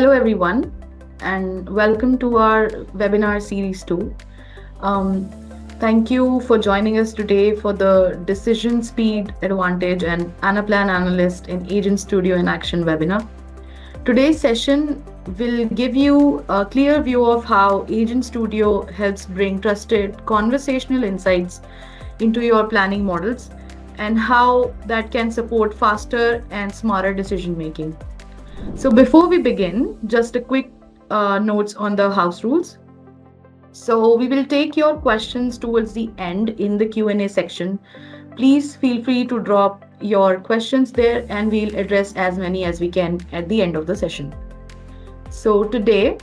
Hello, everyone, and welcome to our webinar series 2. Um, Thank you for joining us today for the Decision Speed Advantage and Anaplan Analyst in Agent Studio in Action webinar. Today's session will give you a clear view of how Agent Studio helps bring trusted conversational insights into your planning models and how that can support faster and smarter decision making. So before we begin, just a quick notes on the house rules. So we will take your questions towards the end in the Q&A section. Please feel free to drop your questions there and we'll address as many as we can at the end of the session. So today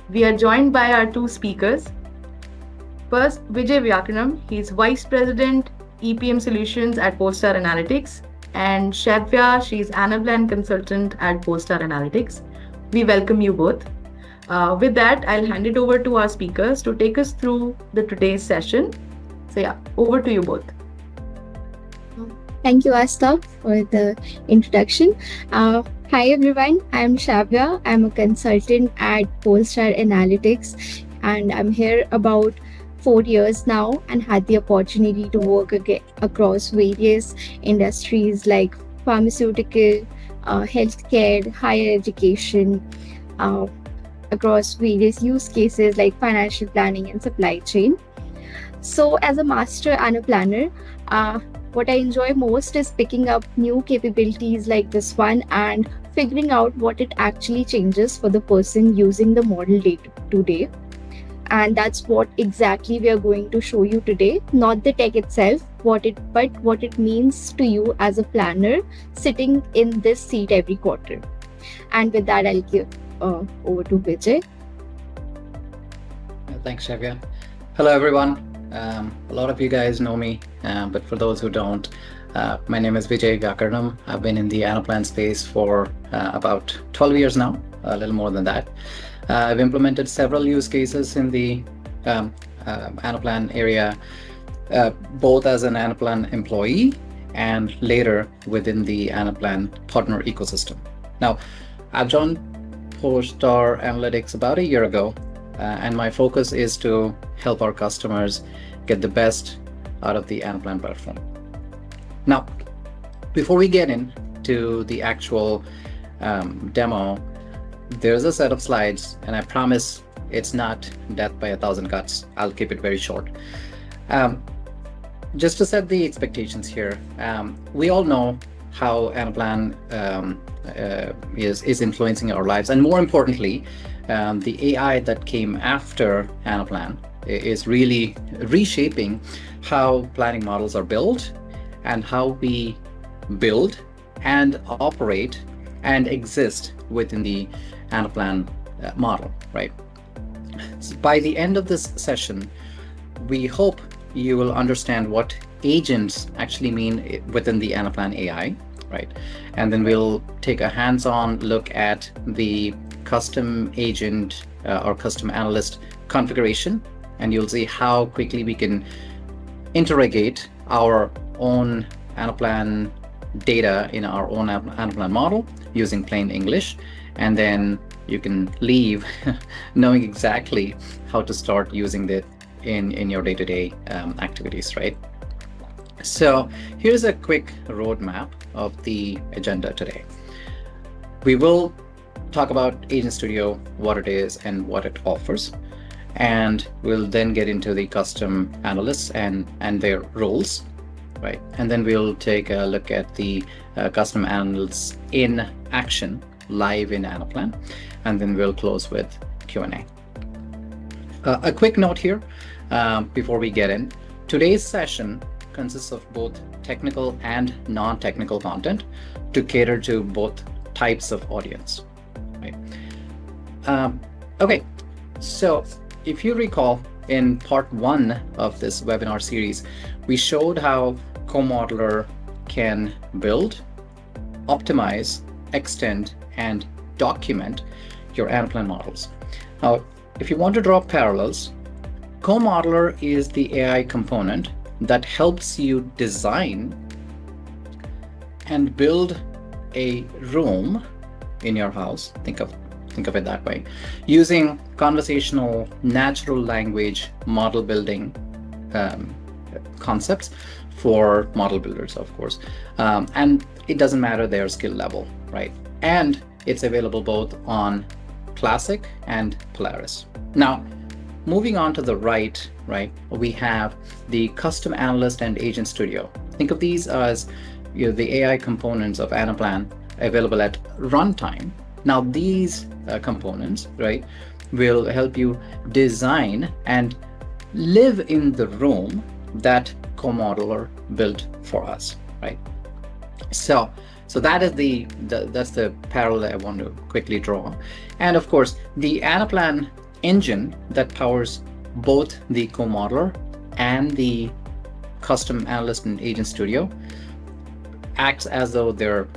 we are joined by our two speakers. First, Vijay Vyakaranam. He's Vice President EPM Solutions at Polestar Analytics, and Shaviya, she's Anaplan Consultant at Polestar Analytics. We welcome you both. With that, I'll hand it over to our speakers to take us through the today's session. So yeah, over to you both. Thank you, Asta, for the introduction. Hi, everyone. I'm Shaviya. I'm a consultant at Polestar Analytics, and I'm here about 4 years now and had the opportunity to work across various industries like pharmaceutical, healthcare, higher education, uh, across various use cases like financial planning and supply chain. So, as a master and a planner, what I enjoy most is picking up new capabilities like this one and figuring out what it actually changes for the person using the model day to day. And that's what exactly we are going to show you today. Not the tech itself, but what it means to you as a planner sitting in this seat every quarter. And with that, I'll give over to Vijay. Thanks, Shaviya. Hello, everyone. A lot of you guys know me, but for those who don't, my name is Vijay Vyakaranam. I've been in the Anaplan space for about 12 years now, a little more than that. I've implemented several use cases in the Anaplan area, both as an Anaplan employee and later within the Anaplan partner ecosystem. Now, I've joined Polestar Analytics about a year ago, and my focus is to help our customers get the best out of the Anaplan platform. Now, before we get into the actual demo, there's a set of slides, and I promise it's not death by a thousand cuts. I'll keep it very short. Just to set the expectations here, we all know how Anaplan is influencing our lives, and more importantly, the AI that came after Anaplan is really reshaping how planning models are built and how we build and operate and exist within the Anaplan model, right? So by the end of this session, we hope you will understand what agents actually mean within the Anaplan AI, right? And then we'll take a hands-on look at the custom agent or custom analyst configuration, and you'll see how quickly we can interrogate our own Anaplan data in our own Anaplan model using plain English, and then you can leave knowing exactly how to start using it in your day-to-day activities, right? So here's a quick roadmap of the agenda today. We will talk about Agent Studio, what it is and what it offers, and we'll then get into the custom analysts and their roles, right? And then we'll take a look at the custom analysts in action live in Anaplan, and then we'll close with Q&A. A quick note here before we get in. Today's session consists of both technical and non-technical content to cater to both types of audience, right? Okay, so if you recall, in part 1 of this webinar series, we showed how CoModeler can build, optimize, extend, and document your Anaplan models. Now, if you want to draw parallels, CoModeler is the AI component that helps you design and build a room in your house. Think of think of it that way, using conversational natural language model building um, concepts for model builders, of course. And it doesn't matter their skill level, right? And it's available both on Classic and Polaris. Now, moving on to the right, we have the Custom Analyst and Agent Studio. Think of these as the AI components of Anaplan available at runtime. Now, these components, will help you design and live in the room that co-modeler built for us, right? So that is that's the parallel I want to quickly draw. And of course, the Anaplan engine that powers both the co-modeler and the Custom Analyst and Agent Studio acts as though they're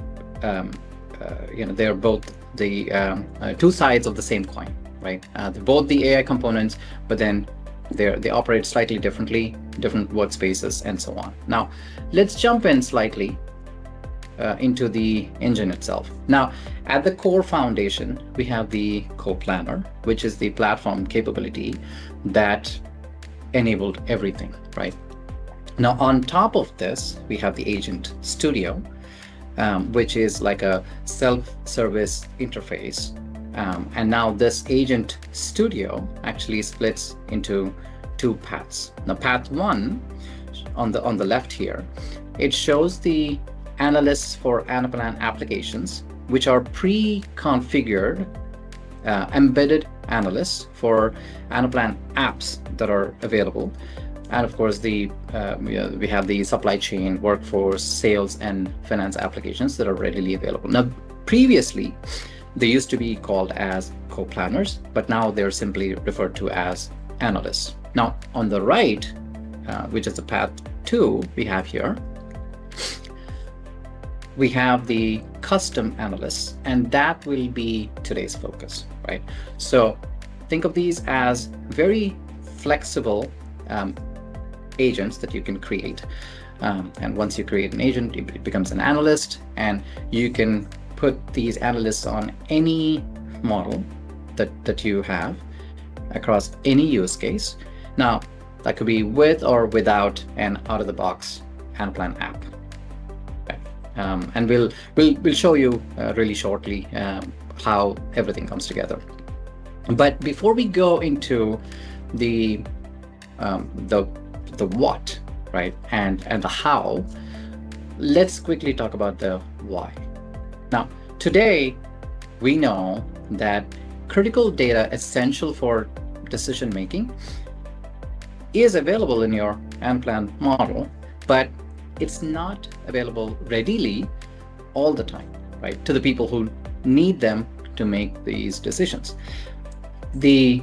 both the two sides of the same coin, right? They're both the AI components, but then they operate slightly differently, different workspaces, and so on. Now, let's jump in slightly into the engine itself. Now, at the core foundation, we have the Co-Planner, which is the platform capability that enabled everything, right? Now, on top of this, we have the Agent Studio, which is like a self-service interface. And now this Agent Studio actually splits into two paths. Now, path one on the left here, it shows the analysts for Anaplan applications, which are pre-configured embedded analysts for Anaplan apps that are available. And of course, we have the supply chain, workforce, sales, and finance applications that are readily available. Now, previously, they used to be called as co-planners, but now they're simply referred to as analysts. Now, on the right, which is the path 2 we have here, we have the custom analysts, and that will be today's focus, right? So think of these as very flexible agents that you can create. And once you create an agent, it becomes an analyst, and you can put these analysts on any model that you have across any use case. Now, that could be with or without an out-of-the-box Anaplan app. Okay. And we'll show you really shortly how everything comes together. But before we go into the what, right, and the how, let's quickly talk about the why. Now, today we know that critical data essential for decision making is available in your Anaplan model, but it's not available readily all the time, right, to the people who need them to make these decisions. The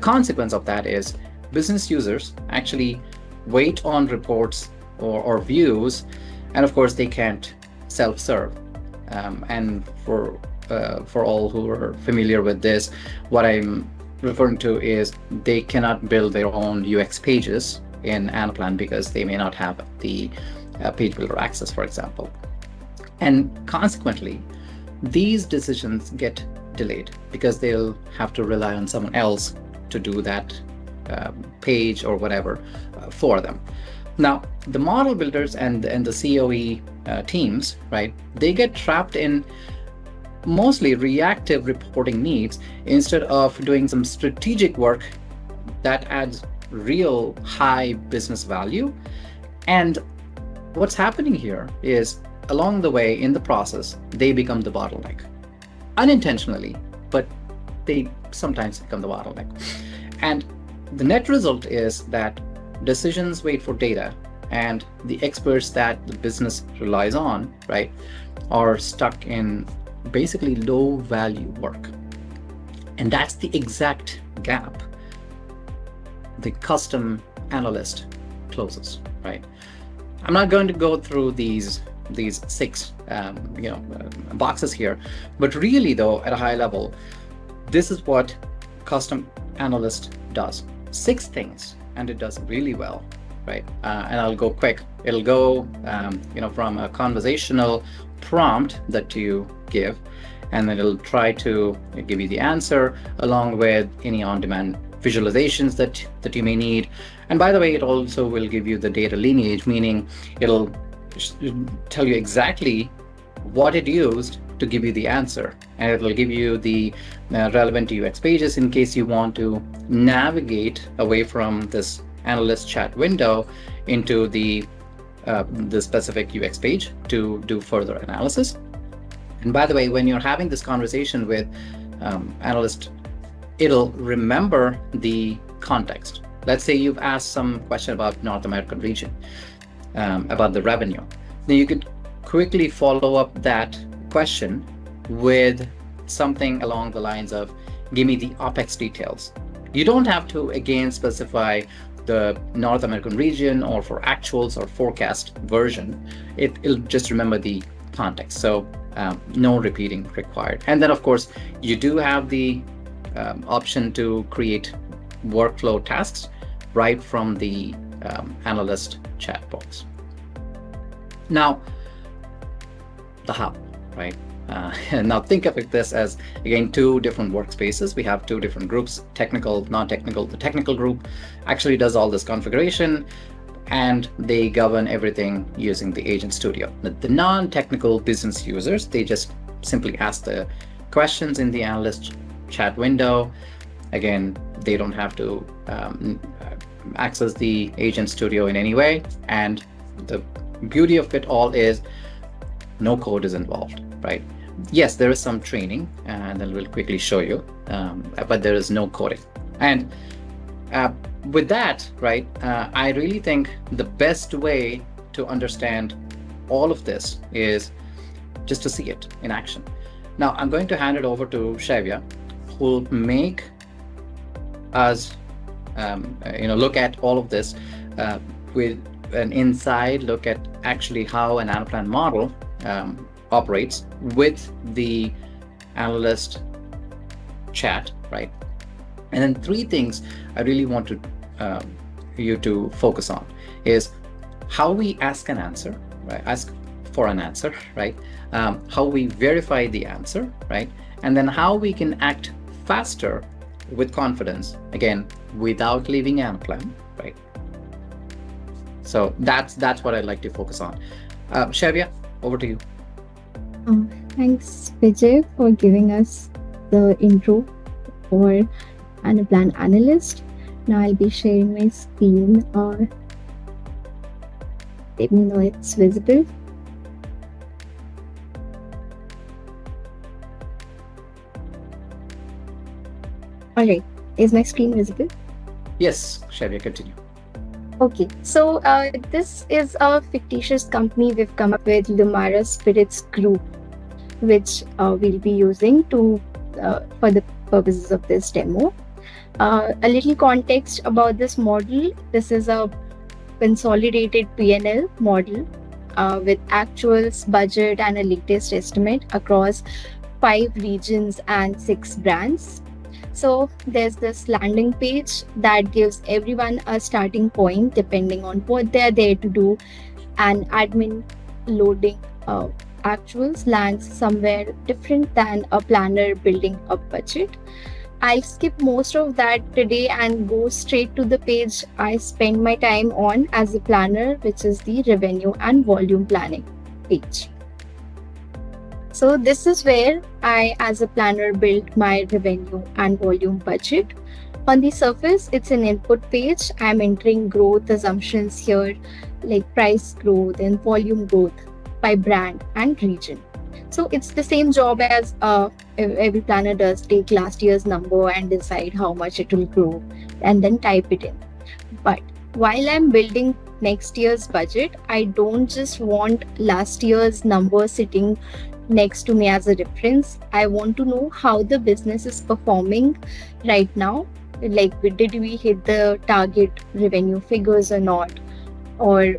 consequence of that is business users actually wait on reports or views, and of course they can't self-serve. And for all who are familiar with this, what I'm referring to is they cannot build their own UX pages in Anaplan because they may not have the page builder access, for example. And consequently, these decisions get delayed because they'll have to rely on someone else to do that page or whatever for them. Now, the model builders and the COE teams, right, they get trapped in mostly reactive reporting needs instead of doing some strategic work that adds real high business value. And what's happening here is along the way in the process, they become the bottleneck. Unintentionally, but they sometimes become the bottleneck. And the net result is that decisions wait for data, and the experts that the business relies on, right, are stuck in basically low value work. And that's the exact gap the custom analyst closes, right? I'm not going to go through these 6 boxes here, but really though, at a high level, this is what custom analyst does. 6 things, and it does really well, right? And I'll go quick. It'll go from a conversational prompt that you give, and then it'll try to give you the answer along with any on-demand visualizations that you may need. And by the way, it also will give you the data lineage, meaning it'll tell you exactly what it used to give you the answer, and it will give you the relevant UX pages in case you want to navigate away from this analyst chat window into the specific UX page to do further analysis. And by the way, when you're having this conversation with analyst, it'll remember the context. Let's say you've asked some question about North American region, about the revenue. Then you could quickly follow up that question with something along the lines of, give me the OPEX details. You don't have to again specify the North American region or for actuals or forecast version. It'll just remember the context. So no repeating required. And then of course, you do have the option to create workflow tasks right from the analyst chat box. Now, the how, right? Now think of this as, again, two different workspaces. We have two different groups, technical, non-technical. The technical group actually does all this configuration, and they govern everything using the Agent Studio. The non-technical business users, they just simply ask the questions in the analyst chat window. Again, they don't have to access the Agent Studio in any way. And the beauty of it all is no code is involved, right? Yes, there is some training, and then we'll quickly show you, but there is no coding. And with that, right, I really think the best way to understand all of this is just to see it in action. Now, I'm going to hand it over to Shaviya, who will make us look at all of this with an inside look at actually how an Anaplan model operates with the analyst chat, right? And then three things I really want you to focus on is how we ask an answer, right? Ask for an answer, right? How we verify the answer, right? And then how we can act faster with confidence, again, without leaving Anaplan, right? So that's what I'd like to focus on. Shaviya, over to you. Thanks, Vijay, for giving us the intro for Anaplan Analyst. Now I'll be sharing my screen. Let me know it's visible. All right, is my screen visible? Yes, Shaviya, continue. Okay, so this is a fictitious company we've come up with, Lumara Spirits Group, which we'll be using to for the purposes of this demo. A little context about this model. This is a consolidated P&L model with actuals, budget, and a latest estimate across 5 regions and 6 brands. So there's this landing page that gives everyone a starting point depending on what they're there to do, and admin loading actuals lands somewhere different than a planner building a budget. I'll skip most of that today and go straight to the page I spend my time on as a planner, which is the revenue and volume planning page. So this is where I, as a planner, build my revenue and volume budget. On the surface, it's an input page. I'm entering growth assumptions here, like price growth and volume growth by brand and region. So it's the same job as every planner does. Take last year's number and decide how much it will grow and then type it in. But while I'm building next year's budget, I don't just want last year's number sitting next to me as a reference. I want to know how the business is performing right now. Like, did we hit the target revenue figures or not? Or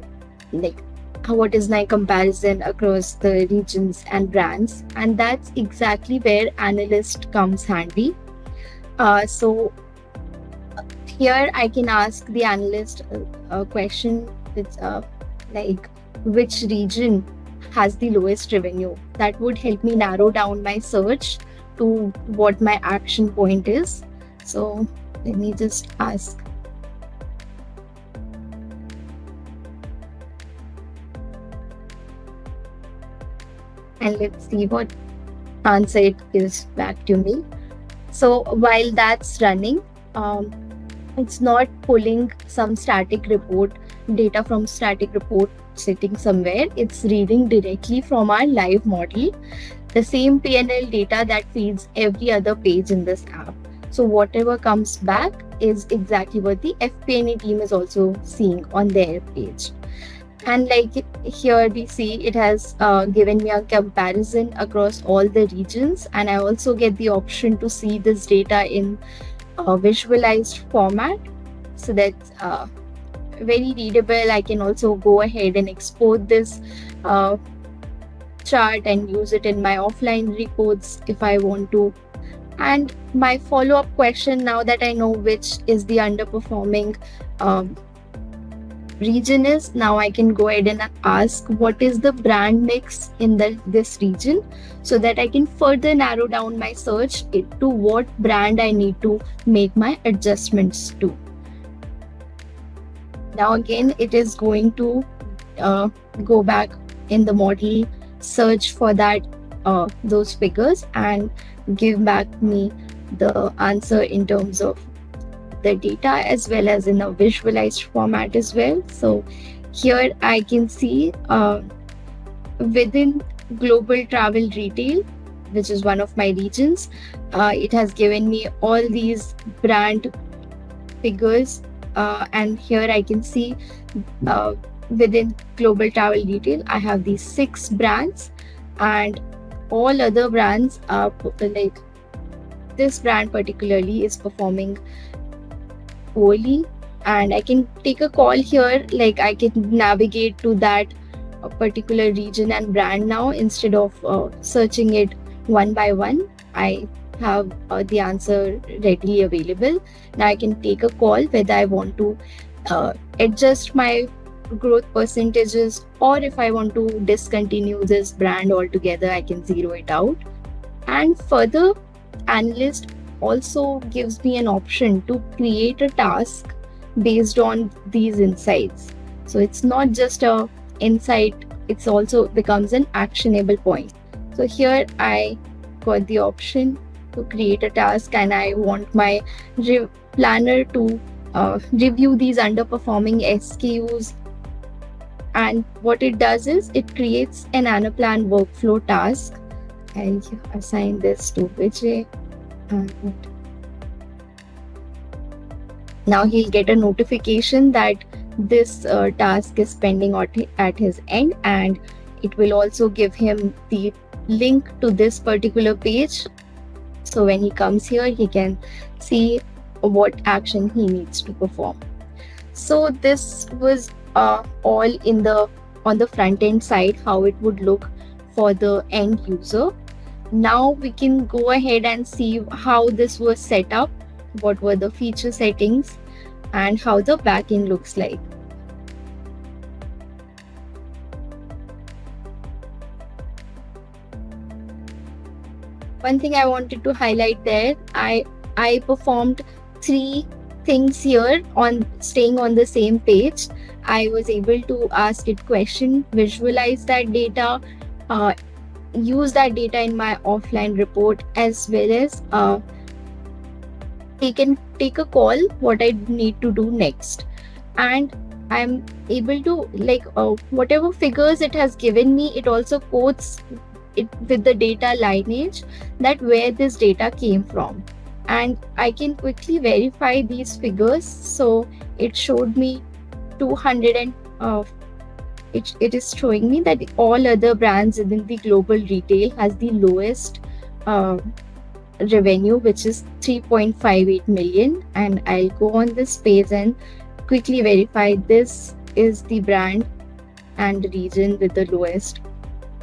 like, what is my comparison across the regions and brands? And that's exactly where analyst comes handy. So here I can ask the analyst a question. It's like, which region has the lowest revenue. That would help me narrow down my search to what my action point is. So let me just ask, and let's see what answer it gives back to me. So while that's running, it's not pulling some static report data from static report sitting somewhere. It's reading directly from our live model, the same PNL data that feeds every other page in this app. So whatever comes back is exactly what the FP&A team is also seeing on their page. And like here we see it has given me a comparison across all the regions, and I also get the option to see this data in a visualized format, so that's very readable. I can also go ahead and export this uh, chart and use it in my offline reports if I want to. And my follow-up question, now that I know which is the underperforming um, region, is now I can go ahead and ask what is the brand mix in this region, so that I can further narrow down my search to what brand I need to make my adjustments to. Now again, it is going to go back in the model, search for those figures, and give back me the answer in terms of the data as well as in a visualized format as well. So here I can see within global travel retail, which is one of my regions, it has given me all these brand figures, and here I can see within global travel retail I have these 6 brands, and all other brands are like this brand particularly is performing poorly. And I can take a call here, like I can navigate to that particular region and brand now instead of searching it one by one. I have the answer readily available. Now I can take a call whether I want to adjust my growth percentages, or if I want to discontinue this brand altogether, I can zero it out. And further, analyst also gives me an option to create a task based on these insights. So it's not just a insight, it's also becomes an actionable point. So here I got the option to create a task, and I want my planner to review these underperforming SKUs. And what it does is it creates an Anaplan workflow task. I'll assign this to Vijay. And now he'll get a notification that this task is pending at his end, and it will also give him the link to this particular page. So when he comes here, he can see what action he needs to perform. So this was all on the front end side, how it would look for the end user. Now we can go ahead and see how this was set up, what were the feature settings, and how the backend looks like. One thing I wanted to highlight there, I performed 3 things here on staying on the same page. I was able to ask it question, visualize that data, use that data in my offline report, as well as take a call what I need to do next. And I'm able to whatever figures it has given me, it also quotes it with the data lineage, that where this data came from, and I can quickly verify these figures. So it showed me 200 and it is showing me that all other brands within the global retail has the lowest revenue, which is 3.58 million. And I'll go on this page and quickly verify this is the brand and region with the lowest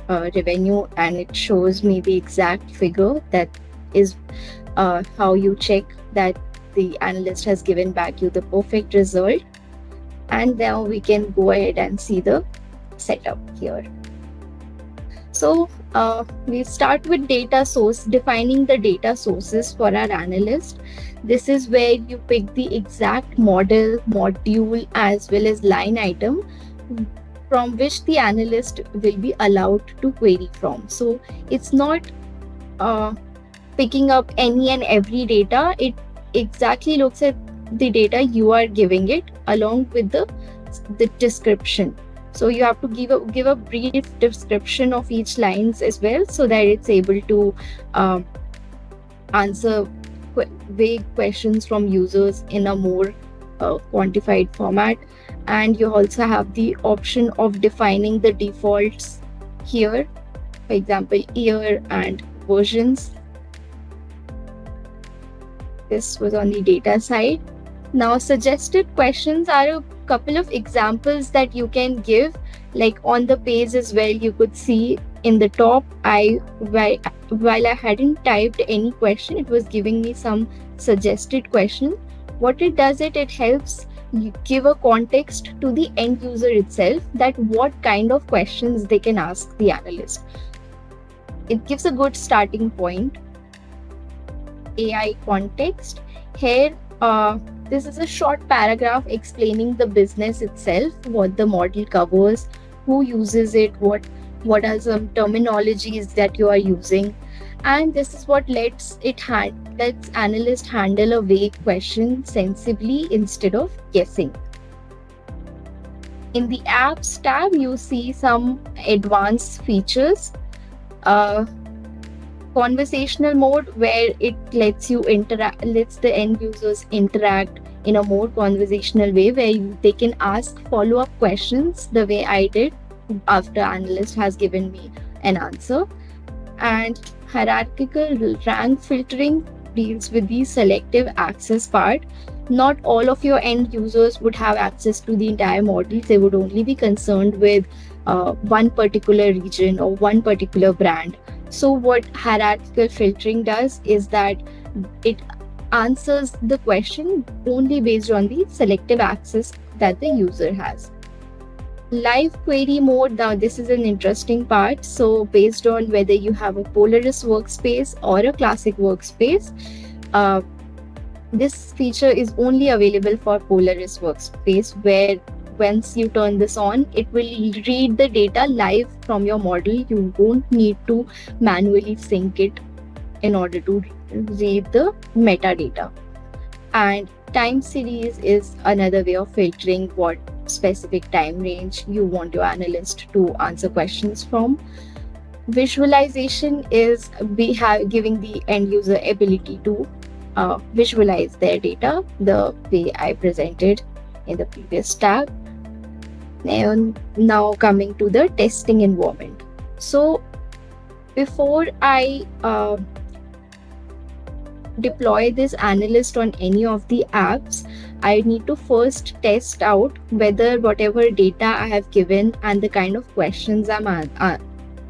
revenue, and it shows me the exact figure. That is how you check that the analyst has given back you the perfect result. And now we can go ahead and see the setup here. So we start with data source, defining the data sources for our analyst. This is where you pick the exact model, module, as well as line item from which the analyst will be allowed to query from. So it's not uh, picking up any and every data. It exactly looks at the data you are giving it along with the description. So you have to give a brief description of each lines as well, so that it's able to um, answer vague questions from users in a more quantified format. And you also have the option of defining the defaults here, for example year and versions. This was on the data side. Now, suggested questions are a couple of examples that you can give. Like on the page as well, you could see in the top, while I hadn't typed any question, it was giving me some suggested question. What it does, it helps you give a context to the end user itself, that what kind of questions they can ask the analyst. It gives a good starting point. AI context. Here, this is a short paragraph explaining the business itself, what the model covers, who uses it, what are some terminologies that you are using, and this is what lets analyst handle a vague question sensibly instead of guessing. In the apps tab, you see some advanced features. Uh, Conversational mode, where it lets the end users interact in a more conversational way, where they can ask follow-up questions the way I did after analyst has given me an answer. And hierarchical rank filtering deals with the selective access part. Not all of your end users would have access to the entire model. They would only be concerned with one particular region or one particular brand. So what hierarchical filtering does is that it answers the question only based on the selective access that the user has. Live query mode, now this is an interesting part. So based on whether you have a Polaris workspace or a classic workspace, uh, this feature is only available for Polaris workspace, where once you turn this on, it will read the data live from your model. You won't need to manually sync it in order to read the metadata. And time series is another way of filtering what specific time range you want your analyst to answer questions from. Visualization is giving the end user ability to visualize their data the way I presented in the previous tab. And now coming to the testing environment. So before I deploy this analyst on any of the apps, I need to first test out whether whatever data I have given and the kind of questions I'm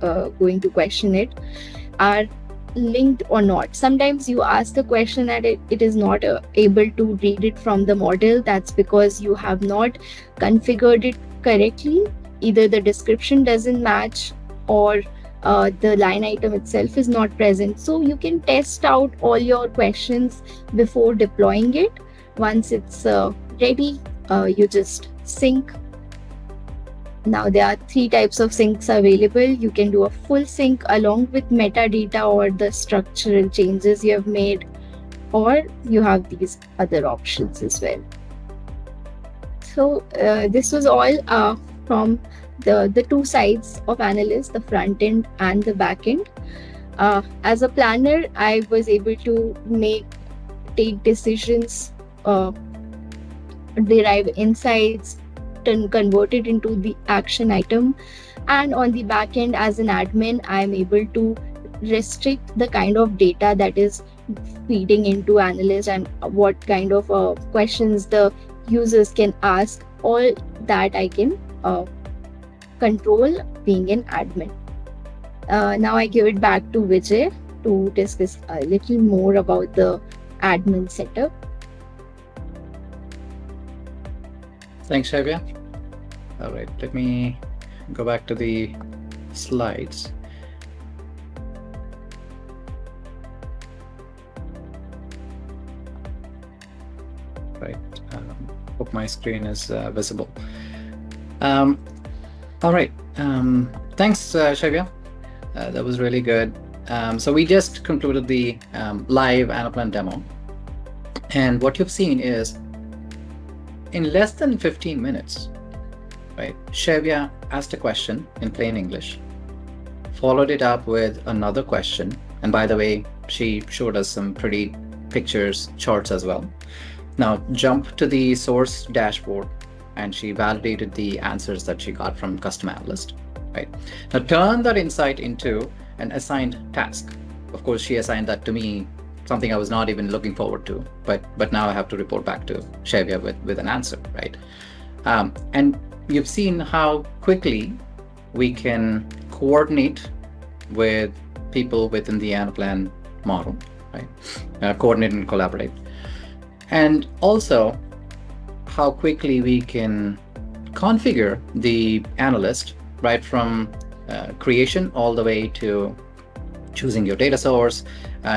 going to question it are linked or not. Sometimes you ask the question and it is not able to read it from the model. That's because you have not configured it correctly. Either the description doesn't match, or the line item itself is not present. So you can test out all your questions before deploying it. Once it's ready, you just sync. Now there are 3 types of syncs available. You can do a full sync along with metadata or the structural changes you have made, or you have these other options as well. So this was all from the 2 sides of analyst, the front end and the back end. As a planner, I was able to take decisions, derive insights, convert it into the action item. And on the back end, as an admin, I am able to restrict the kind of data that is feeding into analyst and what kind of questions the users can ask. All that I can control being an admin. Now I give it back to Vijay to discuss a little more about the admin setup. Thanks, Shaviya. All right, let me go back to the slides. Hope my screen is visible. Um, all right. Thanks, Shaviya. That was really good. So we just concluded the live Anaplan demo. And what you've seen is in less than 15 minutes, right, Shaviya asked a question in plain English, followed it up with another question. And by the way, she showed us some pretty pictures, charts as well. Now jump to the source dashboard, and she validated the answers that she got from Custom Analyst, right? Now turn that insight into an assigned task. Of course, she assigned that to me, something I was not even looking forward to, but now I have to report back to Shaviya with an answer, right? And you've seen how quickly we can coordinate with people within the Anaplan model, right? Coordinate and collaborate. And also how quickly we can configure the analyst right from creation all the way to choosing your data source,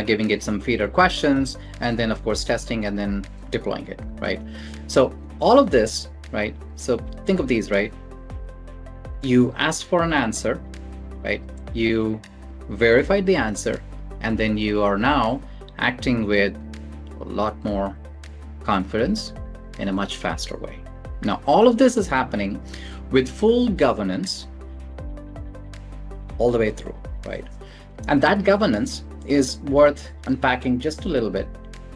giving it some feeder questions, and then of course testing and then deploying it, right? So all of this, right? So think of these, right? You asked for an answer, right? You verified the answer, and then you are now acting with a lot more confidence in a much faster way. Now, all of this is happening with full governance all the way through, right? And that governance is worth unpacking just a little bit,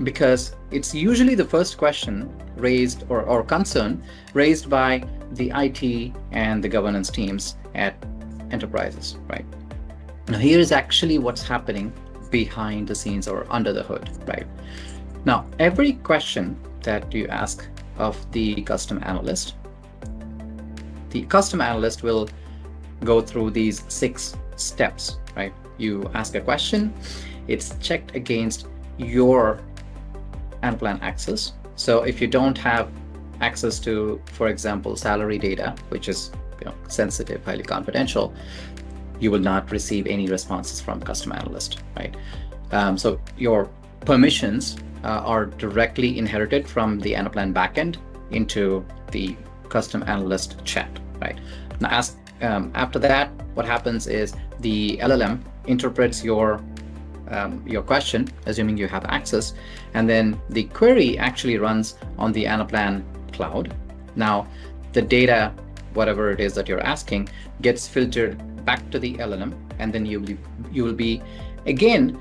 because it's usually the first question raised or concern raised by the IT and the governance teams at enterprises, right? Now, here is actually what's happening behind the scenes or under the hood, right? Now, every question that you ask of the custom analyst will go through these 6 steps, right? You ask a question, it's checked against your Anaplan access. So if you don't have access to, for example, salary data, which is sensitive, highly confidential, you will not receive any responses from custom analyst, right? So your permissions are directly inherited from the Anaplan backend into the custom analyst chat, right? Now, after that, what happens is the LLM interprets your question, assuming you have access, and then the query actually runs on the Anaplan cloud. Now, the data, whatever it is that you're asking, gets filtered back to the LLM, and then you will be again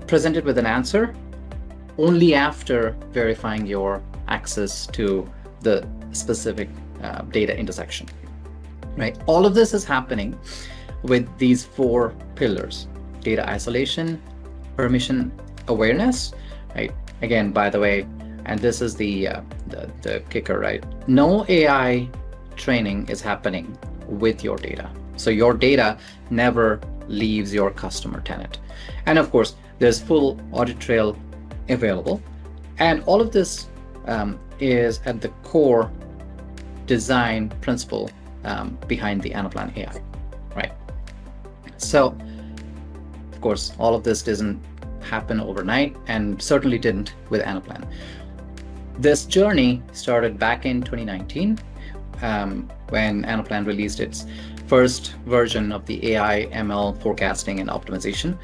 presented with an answer only after verifying your access to the specific data intersection, right? All of this is happening with these 4 pillars: data isolation, permission awareness, right? Again, by the way, and this is the kicker, right? No AI training is happening with your data. So your data never leaves your customer tenant. And of course, there's full audit trail available. And all of this is at the core design principle behind the Anaplan AI, right? So, of course, all of this doesn't happen overnight, and certainly didn't with Anaplan. This journey started back in 2019 when Anaplan released its first version of the AI ML forecasting and optimization.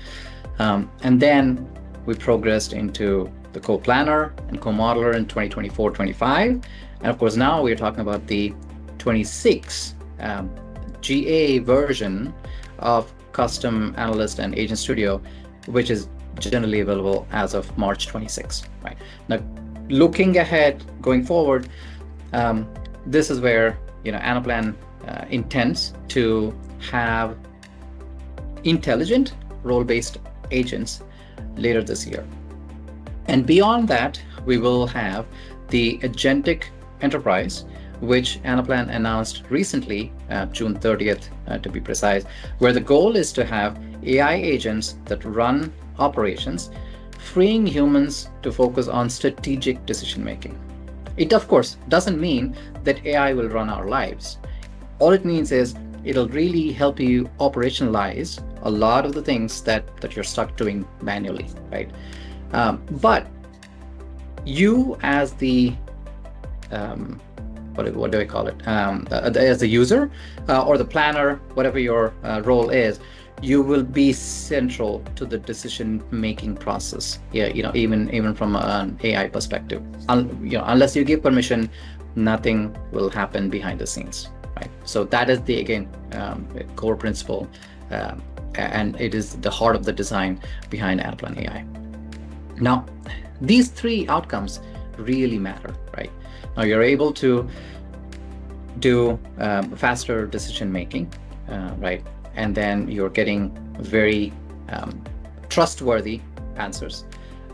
And then we progressed into the co-planner and co-modeler in 2024-25. And of course, now we're talking about the 26 GA version of Custom Analyst and Agent Studio, which is generally available as of March 26. Right now, looking ahead, going forward, this is where Anaplan intends to have intelligent role-based agents later this year. And beyond that, we will have the agentic enterprise, which Anaplan announced recently, June 30th to be precise, where the goal is to have AI agents that run operations, freeing humans to focus on strategic decision making. It, of course, doesn't mean that AI will run our lives. All it means is it'll really help you operationalize a lot of the things that you're stuck doing manually, right? But you as the what do I call it? As the user or the planner, whatever your role is, you will be central to the decision-making process. Yeah, even from an AI perspective, unless you give permission, nothing will happen behind the scenes, right? So that is the again core principle, and it is the heart of the design behind Anaplan AI. Now, these three outcomes really matter, right? Now you're able to do faster decision making, right? And then you're getting very trustworthy answers.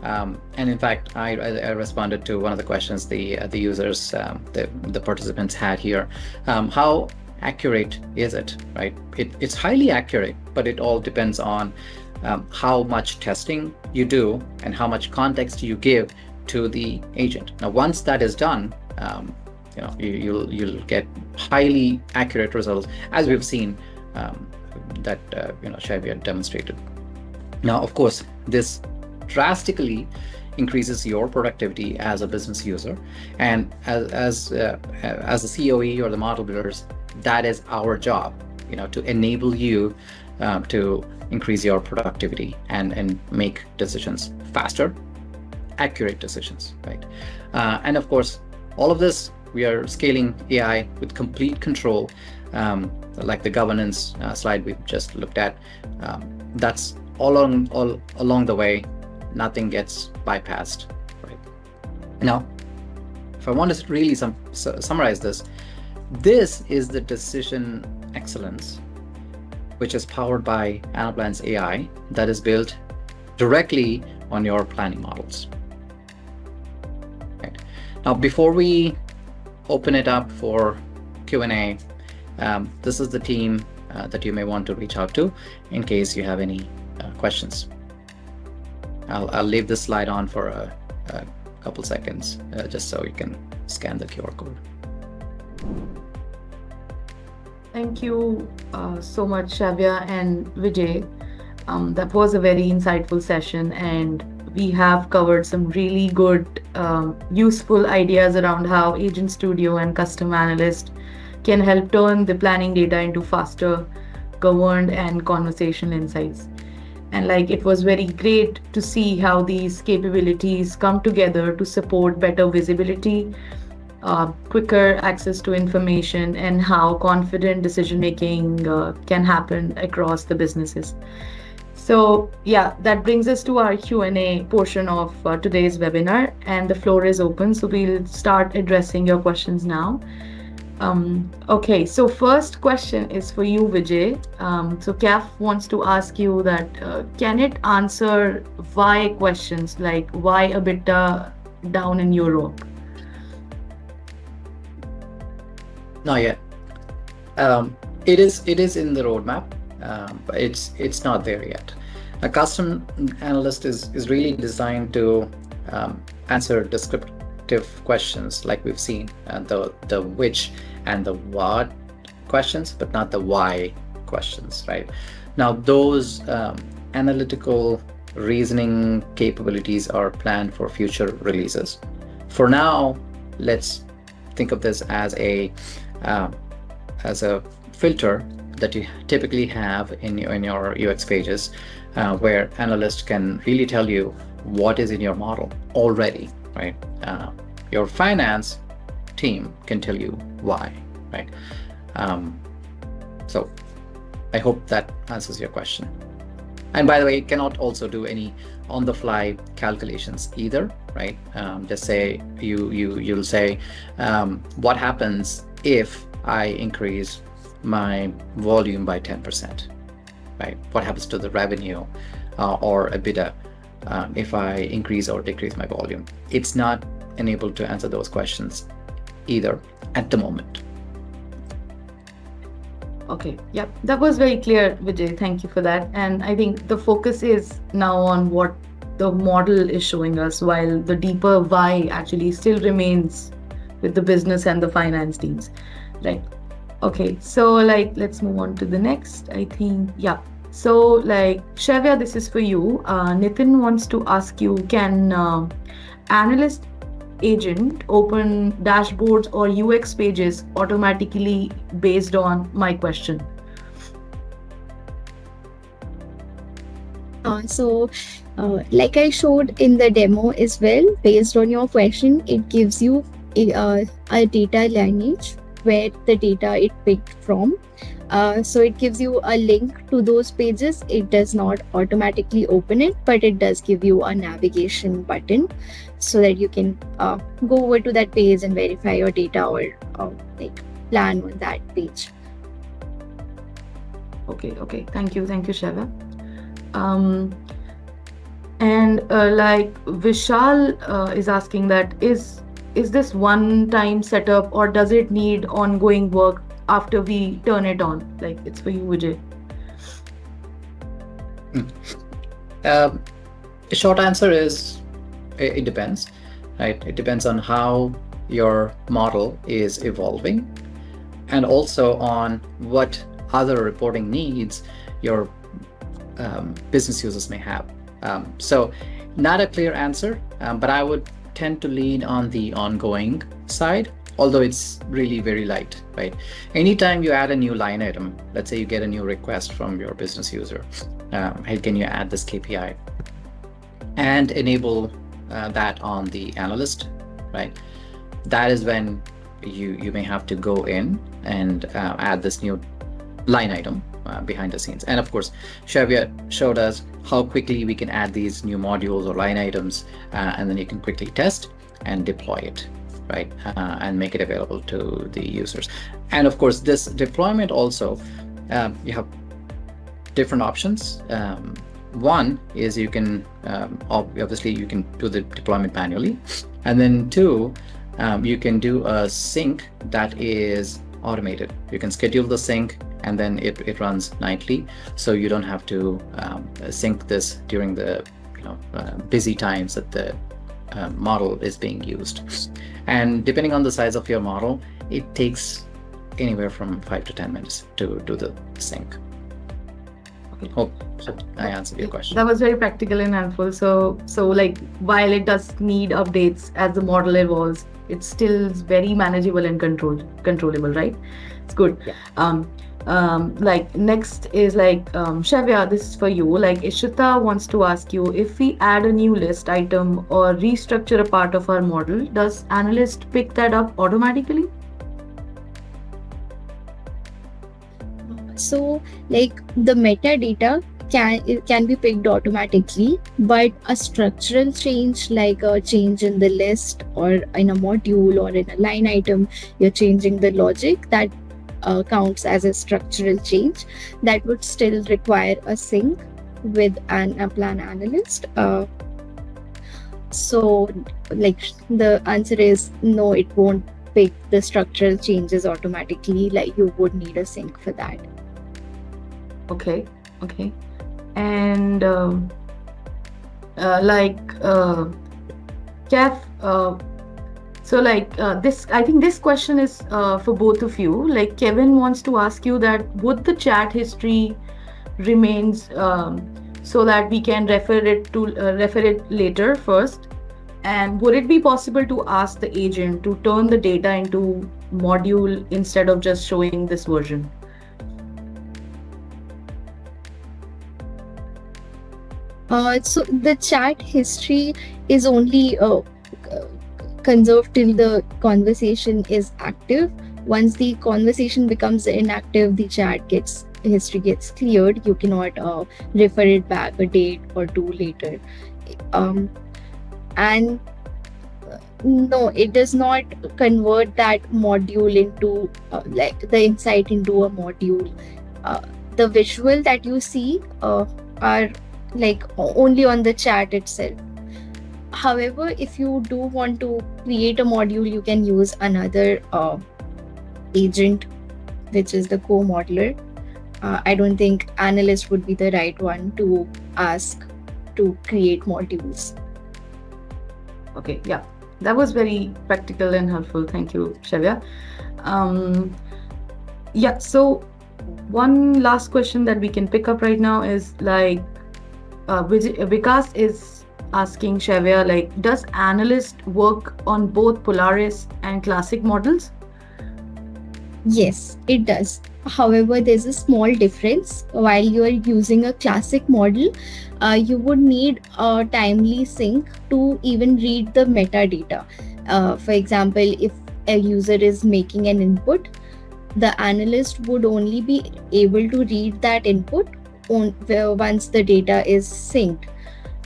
And in fact, I responded to one of the questions the users, the participants had here. How accurate is it, right? It's highly accurate, but it all depends on how much testing you do and how much context you give to the agent. Now, once that is done, you'll get highly accurate results, as we've seen that Shaviya demonstrated. Now, of course, this drastically increases your productivity as a business user, and as the COE or the model builders, that is our job, to enable you to increase your productivity and make decisions faster, accurate decisions, right? And of course, all of this, we are scaling AI with complete control, like the governance slide we just looked at. That's all along the way. Nothing gets bypassed, right? Now, if I want to really summarize this is the decision excellence, which is powered by Anaplan's AI that is built directly on your planning models. Right. Now, before we open it up for Q&A, this is the team that you may want to reach out to in case you have any questions. I'll leave this slide on for a couple seconds, just so you can scan the QR code. Thank you so much, Shaviya and Vijay. That was a very insightful session, and we have covered some really good, useful ideas around how Agent Studio and Custom Analyst can help turn the planning data into faster, governed, and conversational insights. And it was very great to see how these capabilities come together to support better visibility, quicker access to information, and how confident decision making can happen across the businesses. So yeah, that brings us to our Q&A portion of today's webinar, and the floor is open. So we'll start addressing your questions now. Okay, so first question is for you, Vijay. So CAF wants to ask you that can it answer why questions, like why EBITDA down in Europe? Not yet. It is in the roadmap, but it's not there yet. A custom analyst is really designed to answer descriptive questions, like we've seen, the which and the what questions, but not the why questions, right? Now, those analytical reasoning capabilities are planned for future releases. For now, let's think of this as a filter that you typically have in your UX pages, where analysts can really tell you what is in your model already, right? Your finance team can tell you why, right? So I hope that answers your question. And by the way, it cannot also do any on-the-fly calculations either, right? Just say you'll say, what happens if I increase my volume by 10%, right? What happens to the revenue or EBITDA if I increase or decrease my volume? It's not enabled to answer those questions either at the moment. Okay, yep, that was very clear, Vijay. Thank you for that. And I think the focus is now on what the model is showing us, while the deeper why actually still remains with the business and the finance teams, right? Okay, so let's move on to the next, I think. Yeah. So Shaviya, this is for you. Nitin wants to ask you, can analysts agent open dashboards or UX pages automatically based on my question? Like I showed in the demo as well, based on your question, it gives you a data lineage where the data it picked from. So it gives you a link to those pages. It does not automatically open it, but it does give you a navigation button so that you can go over to that page and verify your data or like plan on that page. Okay. Thank you, Shava. Um, and like Vishal is asking that is this one time setup or does it need ongoing work after we turn it on? Like it's for you, Vijay. Um, the short answer is it depends, right? It depends on how your model is evolving and also on what other reporting needs your business users may have. So, not a clear answer, but I would tend to lean on the ongoing side, although it's really very light, right? Anytime you add a new line item, let's say you get a new request from your business user, hey, can you add this KPI? And enable that on the analyst, right? That is when you may have to go in and add this new line item behind the scenes. And of course, Shaviya showed us how quickly we can add these new modules or line items, and then you can quickly test and deploy it, right? And make it available to the users. And of course, this deployment also, you have different options. One is you can, obviously you can do the deployment manually. And then two, you can do a sync that is automated. You can schedule the sync and then it runs nightly. So you don't have to sync this during the busy times that the model is being used. And depending on the size of your model, it takes anywhere from 5 to 10 minutes to do the sync. Okay. Hope I answered your question. That was very practical and helpful. So like while it does need updates as the model evolves, it's still very manageable and controllable, right? It's good. Yeah. Like next is like Shaviya, this is for you. Like Ishita wants to ask you, if we add a new list item or restructure a part of our model, does analyst pick that up automatically? So like the metadata can be picked automatically, but a structural change like a change in the list or in a module or in a line item, you're changing the logic, that counts as a structural change. That would still require a sync with an Anaplan analyst. So like the answer is no, it won't pick the structural changes automatically. Like you would need a sync for that. Okay. And Kath, so like this, I think this question is for both of you. Like Kevin wants to ask you that would the chat history remains so that we can refer it later first, and would it be possible to ask the agent to turn the data into module instead of just showing this version? So the chat history is only conserved till the conversation is active. Once the conversation becomes inactive, the history gets cleared. You cannot refer it back a date or two later. And no, it does not convert that module into like the insight into a module. The visual that you see are like only on the chat itself. However, if you do want to create a module, you can use another agent, which is the co-modeler. I don't think analyst would be the right one to ask to create modules. Okay, yeah, that was very practical and helpful. Thank you, Shaviya. Yeah, so one last question that we can pick up right now is like Vikas is asking Shaviya, like, does analyst work on both Polaris and classic models? Yes, it does. However, there's a small difference. While you are using a classic model, you would need a timely sync to even read the metadata. For example, if a user is making an input, the analyst would only be able to read that input once the data is synced.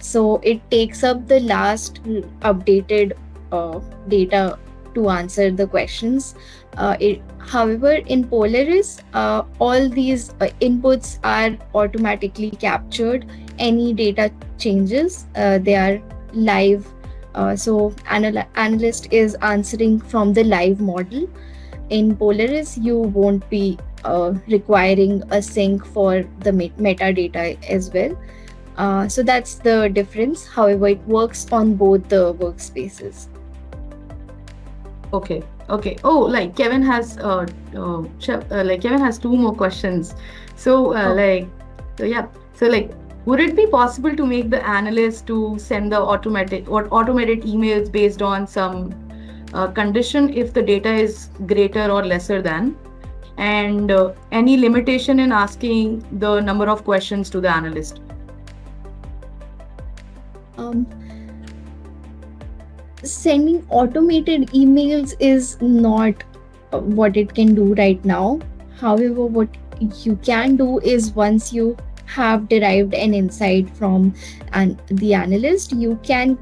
So it takes up the last updated data to answer the questions. However, in Polaris, all these inputs are automatically captured. Any data changes, they are live. Analyst is answering from the live model. In Polaris, you won't be requiring a sync for the metadata as well. So that's the difference. However, it works on both the workspaces. Okay. Okay. Oh, like Kevin has Kevin has two more questions. So Oh, so yeah. So like, would it be possible to make the analyst to send the automated emails based on some condition if the data is greater or lesser than, and any limitation in asking the number of questions to the analyst? um, sending automated emails is not what it can do right now. However, what you can do is once you have derived an insight from the analyst, you can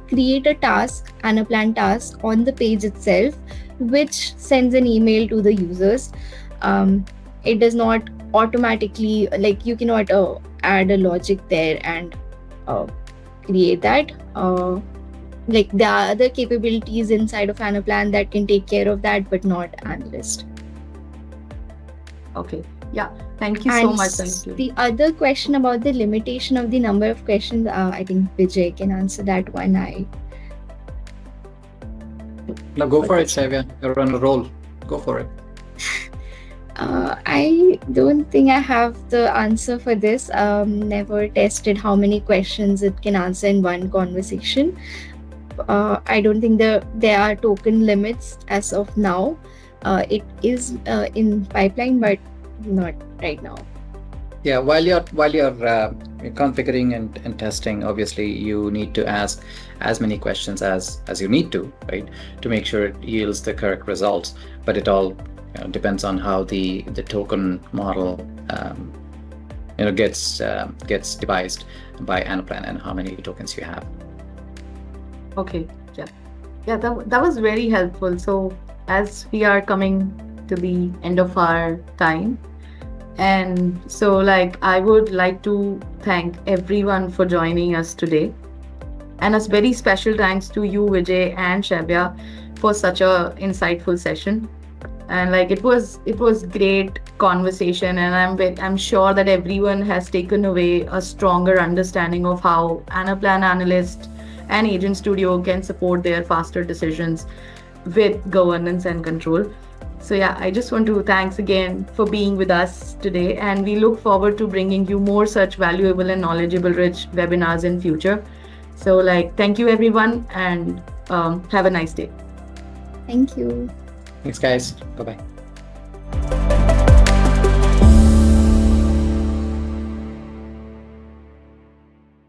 create a task, Anaplan task on the page itself, which sends an email to the users. It does not automatically, like, you cannot add a logic there and uh, create that. Like, there are other capabilities inside of Anaplan that can take care of that, but not Analyst. Okay. Yeah. Thank you so And much. Thank you. the other question about the limitation of the number of questions, I think Vijay can answer that one. Now go for it, Forget. Shaviya. You're on a roll. Go for it. I don't think I have the answer for this. Never tested how many questions it can answer in one conversation. I don't think there are token limits as of now. It is in pipeline, but not right now. Yeah, while you're configuring and testing, obviously you need to ask as many questions as you need to, right, to make sure it yields the correct results. But it all depends on how the token model gets devised by Anaplan and how many tokens you have. Okay. Yeah. Yeah, that was very helpful. So, as we are coming to the end of our time, and so like I would like to thank everyone for joining us today. And a very special thanks to you, Vijay and Shaviya, for such a insightful session. And like it was great conversation, and I'm sure that everyone has taken away a stronger understanding of how Anaplan Analyst and Agent Studio can support their faster decisions with governance and control. So yeah, I just want to thanks again for being with us today, and we look forward to bringing you more such valuable and knowledgeable rich webinars in future. So like, thank you everyone, and have a nice day. Thank you. Thanks, guys. Bye bye.